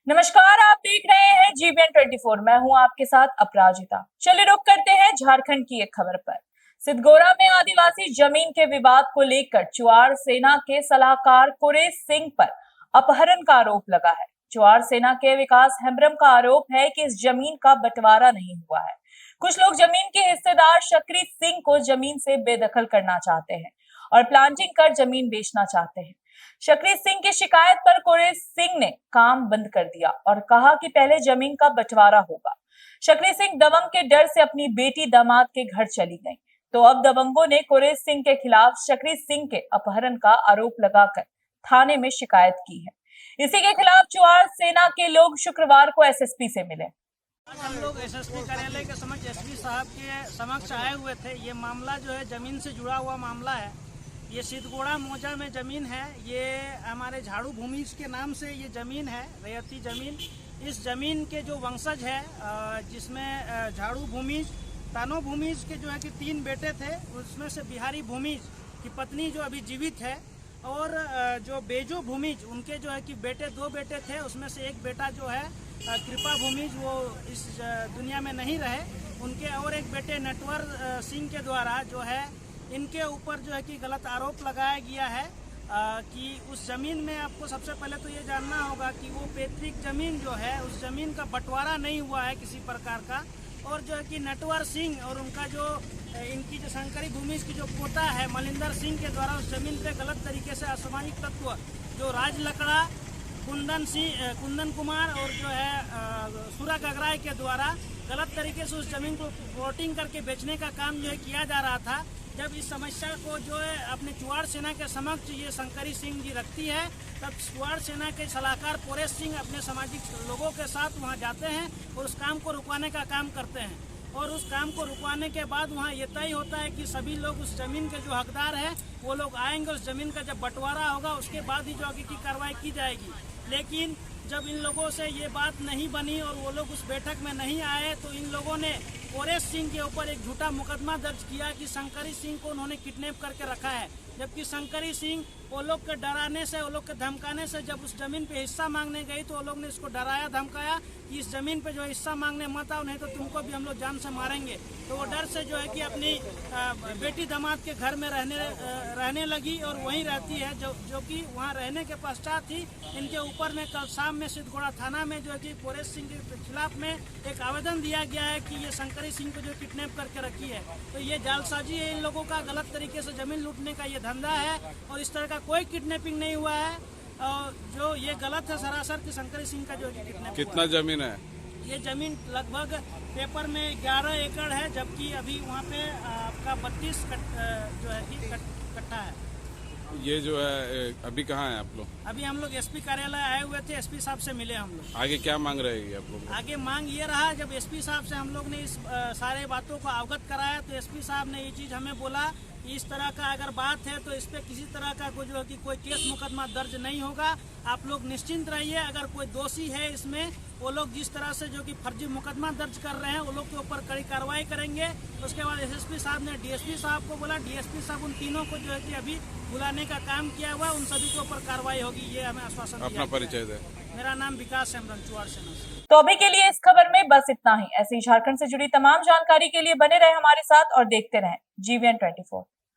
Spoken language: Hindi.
नमस्कार, आप देख रहे हैं जीबीएन 24। मैं हूं आपके साथ अपराजिता। चलिए रुक करते हैं झारखंड की एक खबर पर। सिद्धगोरा में आदिवासी जमीन के विवाद को लेकर चुआड़ सेना के सलाहकार कुरेश सिंह पर अपहरण का आरोप लगा है। चुआड़ सेना के विकास हेम्ब्रम का आरोप है कि इस जमीन का बंटवारा नहीं हुआ है। कुछ लोग जमीन के हिस्सेदार शकरी सिंह को जमीन से बेदखल करना चाहते हैं और प्लांटिंग कर जमीन बेचना चाहते हैं। शकरी सिंह की शिकायत पर कुरेश सिंह ने काम बंद कर दिया और कहा कि पहले जमीन का बंटवारा होगा। शकरी सिंह दबंग के डर से अपनी बेटी दामाद के घर चली गई, तो अब दबंगों ने कुरेश सिंह के खिलाफ शकरी सिंह के अपहरण का आरोप लगाकर थाने में शिकायत की है। इसी के खिलाफ चुआड़ सेना के लोग शुक्रवार को एसएसपी से मिले। आज हम लोग एसएसपी कार्यालय के समक्ष एसपी साहब के समक्ष आए हुए थे। ये मामला जो है जमीन से जुड़ा हुआ मामला है। ये सिद्धगोरा मौजा में जमीन है। ये हमारे झाड़ू भूमिज के नाम से ये जमीन है, रैयती जमीन। इस जमीन के जो वंशज है, जिसमें झाड़ू भूमिज, तानो भूमिज के जो है कि 3 बेटे थे, उसमें से बिहारी भूमिज की पत्नी जो अभी जीवित है, और जो बेजो भूमिज उनके जो है कि 2 बेटे थे, उसमें से एक बेटा जो है कृपा भूमिज, वो इस दुनिया में नहीं रहे। उनके और एक बेटे नटवर सिंह के द्वारा जो है इनके ऊपर जो है कि गलत आरोप लगाया गया है कि उस जमीन में, आपको सबसे पहले तो ये जानना होगा कि वो पैतृक जमीन जो है, उस जमीन का बंटवारा नहीं हुआ है किसी प्रकार का। और जो है कि नटवर सिंह और उनका जो इनकी जो शंकरी भूमि की जो पोता है मलिंदर सिंह के द्वारा उस जमीन पे गलत तरीके से असामाजिक तत्व जो राज लकड़ा, कुंदन कुमार और जो है सूरज अग्राय के द्वारा गलत तरीके से उस जमीन को प्लॉटिंग करके बेचने का काम जो है किया जा रहा था। जब इस समस्या को जो है अपने चुआड़ सेना के समक्ष ये शंकरी सिंह जी रखती है, तब चुआड़ सेना के सलाहकार कुरेश सिंह अपने सामाजिक लोगों के साथ वहां जाते हैं और उस काम को रुकवाने का काम करते हैं। और उस काम को रुकवाने के बाद वहाँ ये तय होता है कि सभी लोग उस जमीन के जो हकदार हैं वो लोग आएंगे। उस जमीन का जब बंटवारा होगा उसके बाद ही जो आगे की कार्रवाई की जाएगी। लेकिन जब इन लोगों से ये बात नहीं बनी और वो लोग उस बैठक में नहीं आए, तो इन लोगों ने कुरेश सिंह के ऊपर एक झूठा मुकदमा दर्ज किया कि शंकरी सिंह को उन्होंने किडनैप करके रखा है। जबकि शंकरी सिंह वो लोग के डराने से, वो लोग के धमकाने से जब उस जमीन पे हिस्सा मांगने गई तो वो लोग ने इसको डराया, धमकाया कि इस जमीन पे जो हिस्सा मांगने मत आओ, नहीं तो तुमको भी हम लोग जान से मारेंगे। तो वो डर से जो है कि अपनी बेटी दामाद के घर में रहने लगी और वहीं रहती है। जो कि वहाँ रहने के पश्चात ही इनके ऊपर में कल शाम में सिद्धगोरा थाना में जो है कि कुरेश सिंह के खिलाफ में एक आवेदन दिया गया है कि ये शंकरी सिंह को जो किडनैप करके रखी है। तो ये जालसाजी है इन लोगों का, गलत तरीके से जमीन लूटने का ये धंधा है और इस तरह का कोई किडनैपिंग नहीं हुआ है। और जो ये गलत है सरासर कि शंकरी सिंह का जो किडनैप। कितना जमीन है? ये जमीन लगभग पेपर में 11 एकड़ है, जबकि अभी वहाँ पे आपका 32 जो है कि कट्ठा है। ये जो है अभी कहाँ है आप लोग? अभी हम लोग एसपी कार्यालय आए हुए थे, एसपी साहब से मिले हम लोग। आगे क्या मांग रहेगी आप लोग? आगे मांग ये रहा, जब एसपी साहब से हम लोग ने इस सारे बातों को अवगत कराया तो एसपी साहब ने ये चीज़ हमें बोला कि इस तरह का अगर बात है तो इस पे किसी तरह का कोई जो है कि कोई केस मुकदमा दर्ज नहीं होगा। आप लोग निश्चिंत रहिए, अगर कोई दोषी है इसमें, वो लोग जिस तरह से जो कि फर्जी मुकदमा दर्ज कर रहे हैं वो लोग के ऊपर कड़ी कार्रवाई करेंगे। उसके बाद एसएसपी साहब ने डीएसपी साहब को बोला, डीएसपी साहब उन तीनों को जो है कि अभी बुलाने का काम किया हुआ, उन सभी के ऊपर कार्रवाई होगी, ये हमें आश्वासन दिया। अपना परिचय दे। मेरा नाम विकास हेम्ब्रम, चुआड़ सेना से। तो अभी के लिए इस खबर में बस इतना ही। ऐसी झारखंड से जुड़ी तमाम जानकारी के लिए बने रहे हमारे साथ और देखते रहें जीबीएन 24।